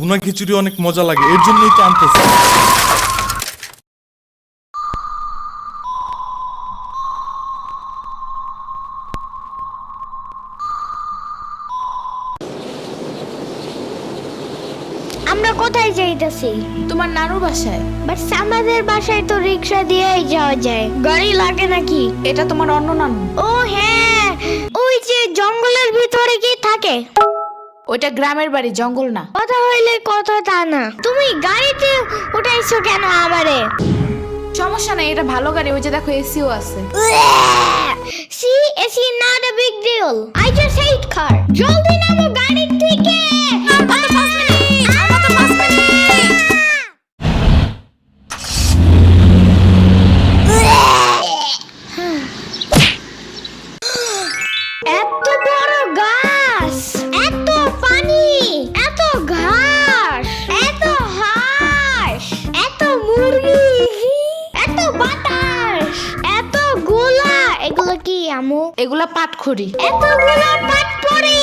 ভুনা খিচুড়ি অনেক মজা লাগে, এর জন্যই তো আনতেছি। আমরা কোথায় যাইতেছি? তোমার নানুর বাসায়। বাট আমাদের বাসায় তো রিক্সা দিয়েই যাওয়া যায়, গাড়ি লাগে নাকি? এটা তোমার অন্য নানু। ও হ্যাঁ, ওই যে জঙ্গলের ভিতরে কি থাকে? ওইটা গ্রামের বাড়ি, জঙ্গল না। কথা হইলে কথা তা না, তুমি গাড়িতে উঠাইছো কেন আমারে? সমস্যা নাই, এটা ভালো গাড়ি। ওই যে দেখো এসিও আছে। See AC not a big deal, I just hate car. জলদি নামো গাড়ি থেকে। এত বড় গাছ, এত পানি, এত ঘাস, এত হাঁস, এত মুরগি, এত বাতাস, এত গোলা। এগুলো কি আমু? এগুলা পাটখড়ি। এতগুলো পাট পড়ি।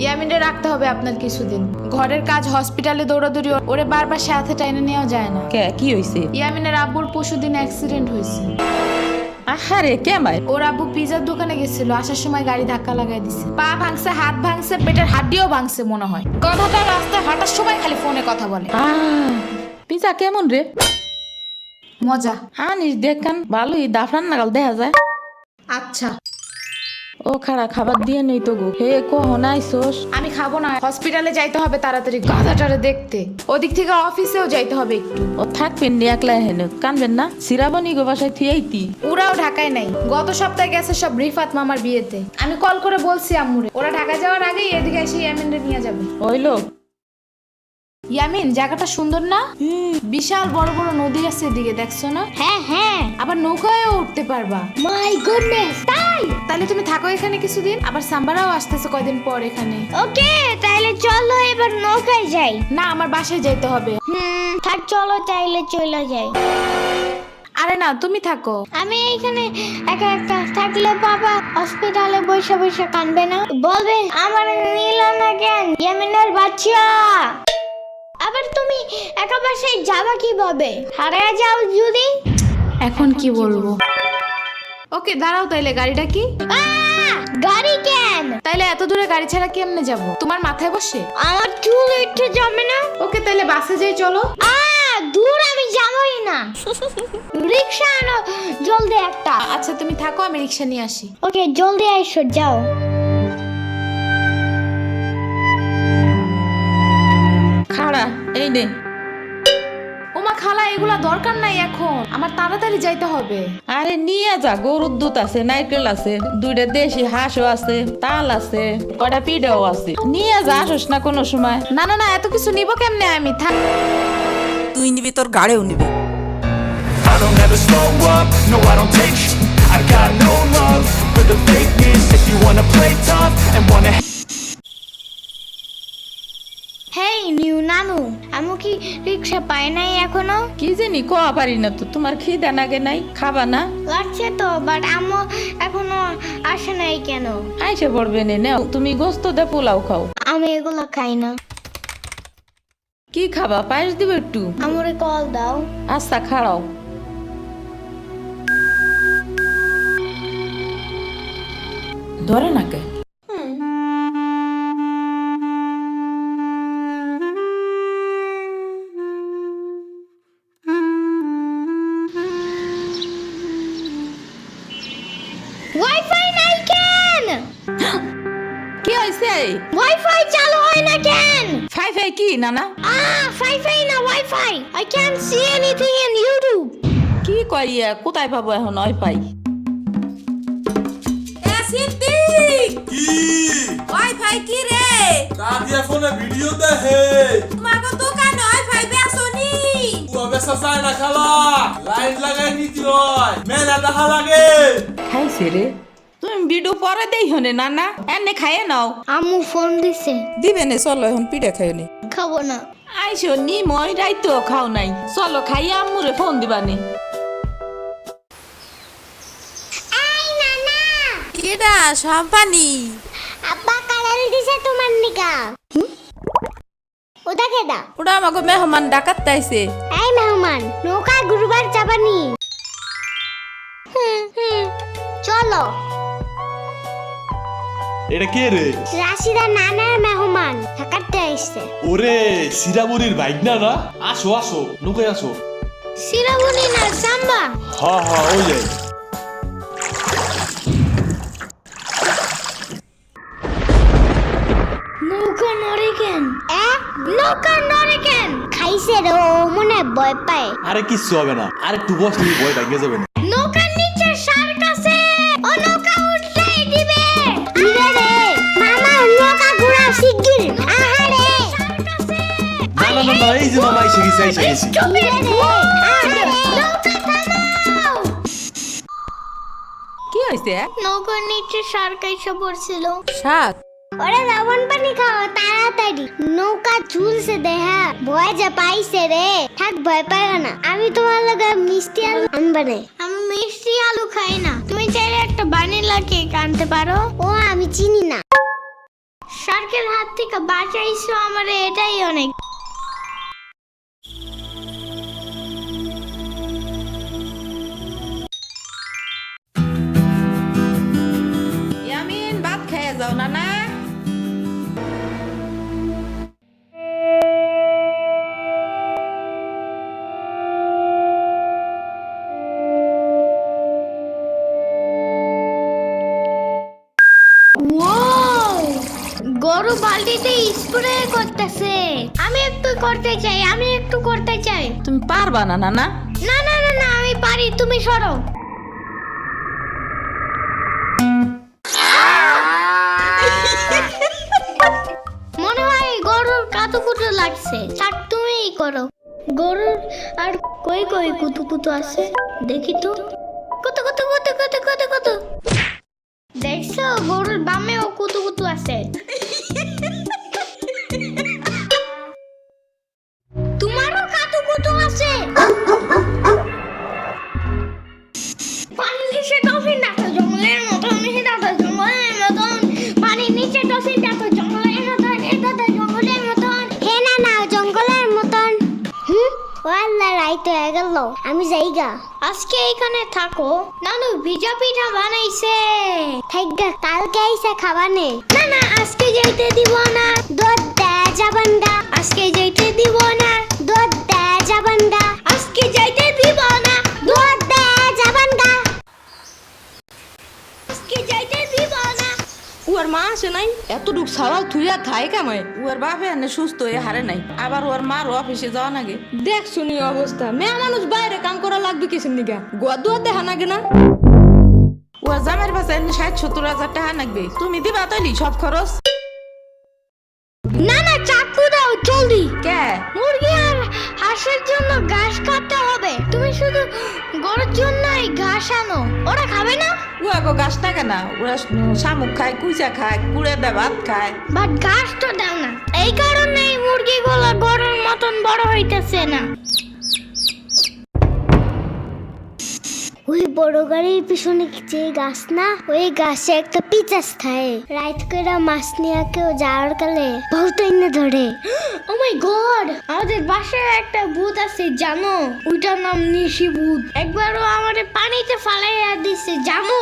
ইয়ামিনে রাখতে হবে আপনার কিছুদিন। ঘরের কাজ, হসপিটালে দৌড়াদৌড়ি, ওরে বারবার সাথে টাইনে নেওয়া যায় না। কি হইছে? ইয়ামিনের আব্বুর পরশুদিন অ্যাক্সিডেন্ট হয়েছে। আহারে কেমাই? ওর আব্বু পিজার দোকানে গেছিল, আসার সময় গাড়ি ধাক্কা লাগাই দিছে। পা ভাঙছে, হাত ভাঙছে, পেটের হাড্ডিও ভাঙছে মনে হয়। কথাটা রাস্তায় হাঁটার সময় খালি ফোনে কথা বলে। পিজা কেমন রে? মজা। আনিস দেখান, ভালোই দাফরান নাগাল দেখা যায়। আচ্ছা ও খাড়া খাবার দিয়ে নেই তো গো। হে কখন আইসোস? আমি খাবো না, হসপিটালে যাইতে হবে তাড়াতাড়ি গাধাটারে দেখতে। ওদিক থেকে অফিসেও যাইতে হবে একটু। ও থাকবেন নি একলা হেন, কানবেন না? সিরাবনি গো বাসায় থিয়াইতি। ওরাও ঢাকায় নাই, গত সপ্তাহে গেছে সব রিফাত মামার বিয়েতে। আমি কল করে বলছি আম্মুরে, ওরা ঢাকা যাওয়ার আগেই এদিকে এসে ইয়ামিনরে নিয়ে যাবে। ওইলো ইয়ামিন, জায়গাটা সুন্দর না? বিশাল বড় বড় নদী আছে এদিকে, দেখছো না? হ্যাঁ হ্যাঁ, আবার নৌকায়ও উঠতে পারবা। মাই গুডনেস, তাই? তাহলে তুমি থাকো এখানে কিছুদিন, আবার সাম্বারাও আসতেছে কয়দিন পর এখানে। ওকে, তাহলে চলো এবার নৌকায় যাই। না, আমার বাসায় যাইতে হবে। থাক, চলো তাইলে চলে যাই। আরে না, তুমি থাকো। আমি এইখানে একা একা থাকলে বাবা হসপিটালে বসে বসে কানবে না? বলবে আমার নিল না কেন ইয়ামিনের বাচ্চা। আবার তুমি একা বাসায় যাবা কিভাবে? হারিয়ে যাও যদি? এখন কি বলবো? ওকে দাঁড়াও, তাইলে গাড়িটা কি? গাড়ি কেন? তাইলে এত দূরে গাড়ি ছাড়া কেমনে যাব? তোমার মাথায় বসে? আমার চুল উঠে যাবে না? ওকে তাইলে বাসে যাই, চলো। দূর আমি যাবই না। রিক্সা আনো জলদি একটা। আচ্ছা তুমি থাকো, আমি রিক্সা নিয়ে আসি। ওকে, জলদি আইসো, যাও। খাড়া এই নে। ওমা খালা, এগুলা দরকার নাই এখন, আমার তাড়াতাড়ি যাইতে হবে। আরে নিয়ে যা, গরুর দুধ আছে, নারকেল আছে, দুইটা দেশি হাঁসও আছে, তাল আছে, কয়টা পিঠাও আছে। নিয়ে যা, আসোস না কোনো সময়? না না না, এত কিছু নিব কেমনে আমি? থাক। তুই নিবি, তোর গাড়িও নিবি। I don't ever slow up, no I don't take I got no love for the fakeness. If you wanna play tough and wanna hey new নানু, আমি কি রিক্সা পাই নাই এখনো? কি জানি কোয়া পারি না তো। তোমার খিদা নাগে নাই? খাবা না? লাগছে তো, বাট আম্মু এখনো আসে নাই কেন? আইসে পড়বে নে, নাও তুমি গোস্ত দে পোলাও খাও। আমি এগুলো খাই না। কি খাবা? পায়েস দিব একটু? আমরে কল দাও। আচ্ছা খাড়াও। ধরে নাকে। ওয়াইফাই নাই কেন? কি হইছে? ওয়াইফাই চালু হয় না কেন? ফাই ফাই কি নানা? ফাই না wifi. I can't see anything in YouTube. কি কইয়া কোথায় পাবো এখন ওয়াইফাই? কি ওয়াইফাই কি রে? কাদিয়া ফোনে ভিডিও দেখে। তোমাকে দোকানে ওয়াইফাই বেসনি? ও বেসা যায় না খালা, লাইন লাগাই নিতে হয়, মেলা দেখা লাগে। খাইছে রে? তুমি ভিডিও পরে দেই হনে নানা, এনে খাইয়ে নাও। আম্মু ফোন দিছে। দিবে নে, চলো এখন পিঠা খাই নি। খাবো না। আইসো নি, মই রাইতো খাও নাই। চলো খাইয়া আম্মুরে ফোন দিবানি। আই নানা, কেডা সম্পানি? আব্বা কালার দিছে তোমার নিকা ওটা কেডা ওটা আমাকে মেহমান ডাকাত তাইছে। এই মেহমান নৌকায় ঘুরবার যাবানি চলো এটা কে রে? রাশিদা নানার মেহমান থাকাতে আইছে ওরে সিরাবুরির বাইক না না? আসো আসো নৌকায় আসো। সিরাবুনি না সাম্বা হ্যাঁ ওই যে নৌকা নড়ে কেন নৌকা নড়ে কেন খাইছে রে ও মনে ভয় পায় আরে কিচ্ছু হবে না, আর একটু বস, তুমি ভয় ভেঙে যাবে না। নৌকার নিচে শার্ক আছে ও নৌকা উল্টাই দিবে ইরে রে মামা নৌকা ঘোরা শিগগির আহারে শার্ক আছে না এই যে মামা এসে গেছে ইরে রে আহারে নৌকা থামাও কি হইছে? নৌকার নিচে শার্ক এসে পড়ছিল শাক ওরে লবণ পানি খাও তাড়াতাড়ি নৌকা ঝুলছে দেহা ভয় যা পাইছে রে থাক ভয় পাইও না আমি তোমার লগে মিষ্টি আলু আনবানে আমি মিষ্টি আলু খাই না তুমি চাইলে একটা ভ্যানিলা কেক আনতে পারো ও আমি চিনি না শার্কের হাত থেকে বাঁচাইছো আমারে এটাই অনেক ইয়ামিন ভাত খেয়ে যাও নানা। গরু বালতিতে স্প্রে করতেছে আমি একটু করতে চাই তুমি পারবা না নানা? না আমি পারি তুমি সরো মনে হয় গরুর কাতুকুতু লাগছে থাক তুমিই করো গরুর আর কই কুতুকুতু আছে দেখি তো কত দেখছো গরুর বামেও কুতুকুতু আছে তোমারও কাতুকুতু আছে পানির নিচে ডলফিন দেখো জঙ্গলের মতন পানির নিচে ডলফিন দেখো জঙ্গলের মতন হে না জঙ্গলের মতন ওয়াল্লাহ রাইত হয়ে গেল আমি যাইগা আজকে এখানে থাকো নানু ভিজা পিঠা বানাইছে থাইগা কালকে আইসা খাবানে না আজকে যাইতে দিব না দুধ দে যাবানগা আজকে যাইতে দিব না দুধ দে যাবানগা আজকে যাইতে দিব না দুধ দে যাবানগা আজকে যাইতে দিব না ওর মা আসে নাই, এতটুক সাওয়াল থুইয়া খায় কামায়। ওর বাপে এনে সুস্থ হয়ে হারে নাই, আবার ওর মার অফিসে যাওয়া নাগে। দেখ শুনি অবস্থা মেয়ে মানুষ বাইরে কাম করা লাগবে কিসের নিগা গোয়া দুয়া দেখা নাগে না ওর জামের পাশে ৬০-৭০ হাজার টাকা লাগবে, তুমি দিবা তৈলি সব খরচ? না চাকু দাও জলদি কে? মুরগি আর হাঁসের জন্য ঘাস কাটতে হবে তুমি শুধু গরুর জন্যই ঘাস আনো ওরা খাবে না ও আগো গাছ টাকা না, ওরা শামুক খায়, কুইচা খায়, কুড়ে দেয়, ভাত খায়। বাট ঘাস তো দাও না এই কারণে এই মুরগিগুলো গরুর মতন বড় হইতেছে না ওই বড় গাড়ির পিছনে যে গাছ না ওই গাছে একটা পিচাস থাকে রাইত করে মাছ নিয়ে কেউ যাওয়ার কালে বহুত এনে ধরে ও মাই গড আমাদের বাসায় একটা ভূত আছে জানো ওইটার নাম নিশি ভূত একবারও আমারে পানিতে ফালাইয়া দিছে জানো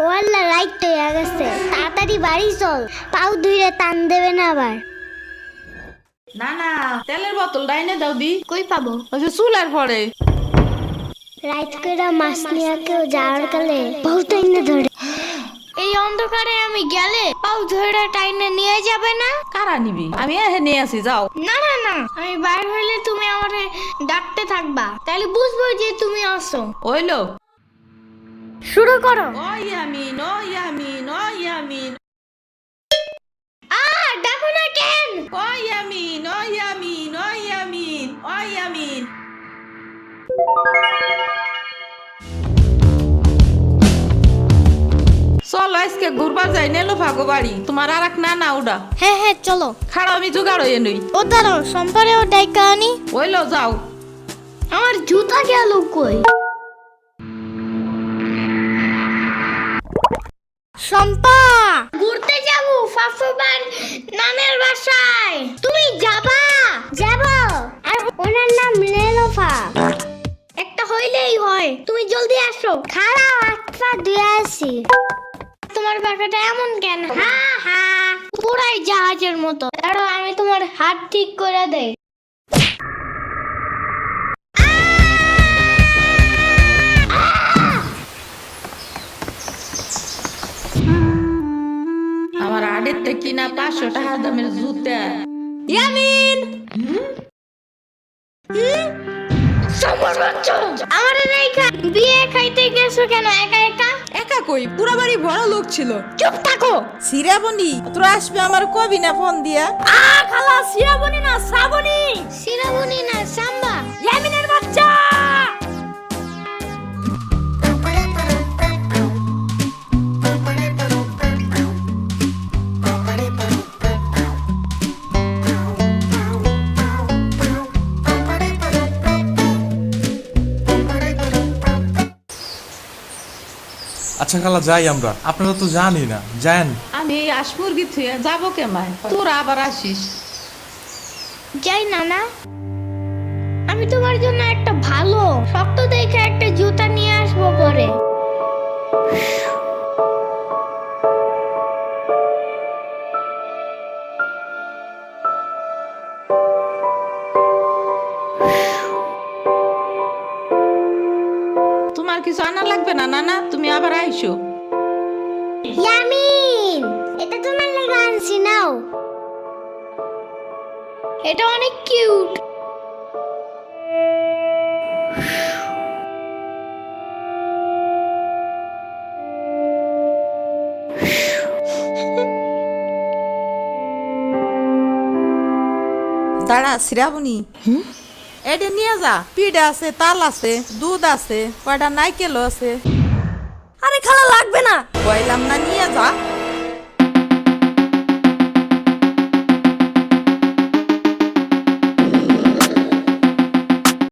ওয়াল্লা রাইট তো হয়ে গেছে তাড়াতাড়ি বাড়ি চল পাও ধুইরে টান দেবে না আবার না তেলের বোতল ডাইনে দাও দি। কই পাবো ওই যে চুলার পরে রাইত করে মাছ নিয়ে কেউ যাওয়ার কালে বহুত এনে ধরে এই অন্ধকারে আমি গেলে পাও ধরে টাইনে নিয়ে যাবে না কারা নিবি? আমি নিয়ে আসি, যাও। না আমি বাইরে হইলে তুমি আমারে ডাকতে থাকবা তাহলে বুঝবো যে তুমি আসো ওইলো শুরু করো ইয়ামিন ডাকো না কেন ইয়ামিন চলো আজকে ঘুরবার যাই নেলো ভাগো বাড়ি, তোমার আর এক না ওটা। হ্যাঁ চলো খাড়া আমি জোগাড় হয়ে নই। ও দাঁড়াও সম্পারেও ডাইকা আনি ওইলো যাও। আমার জুতা গেল কই শম্পা ঘুরতে যাব ফাফুবার নানের বাসায়। তুমি যাবা? যাব। আর ওনার নাম লেলোফা। একটা হইলেই হয়, তুমি জলদি আসো। খারাপ আটটা দিয়ে আসি। তোমার পাখাটা এমন কেন? হা হা পুরাই জাহাজের মতো। দাঁড়াও আমি তোমার হাত ঠিক করে দেই। আমার আড়েতে কিনা 500 টাকা দামের জুতা। ইয়ামিন আমার রেখা বিয়ে খাইতে গেছো কেন একা একা? একা কই, পুরো বাড়ি বড় লোক ছিল। চুপ থাকো। সিরাবনি তোরা আসবে আমার কবি না ফোন দিয়া? খালা সিরাবনি না শ্রাবণী। সিরাবনি না সাম্বা। ইয়ামিনের বাচ্চা। আচ্ছা খালা যাই আমরা, আপনারা তো জানি না, যান। আমি এই আসমুরগি থুয়ে যাবো কেমায়, তোরা আবার আসিস। যাই নানা, আমি তোমার জন্য একটা ভালো শক্ত দেখে একটা জুতা নিয়ে আসবো পরে। তোমার কিছু আনা লাগবে না নানা, তুমি আবার আইসো। ইয়ামিন, এটা তোমার লাগা আনছি নাও। এটা অনেক কিউট। দাঁড়া শ্রাবণী, এটা নিয়ে যা। পিঠা আছে, তাল আছে, দুধ আছে, কয়টা নাইকেল আছে। আরে খালা লাগবে না, কইলাম না নিয়ে যা।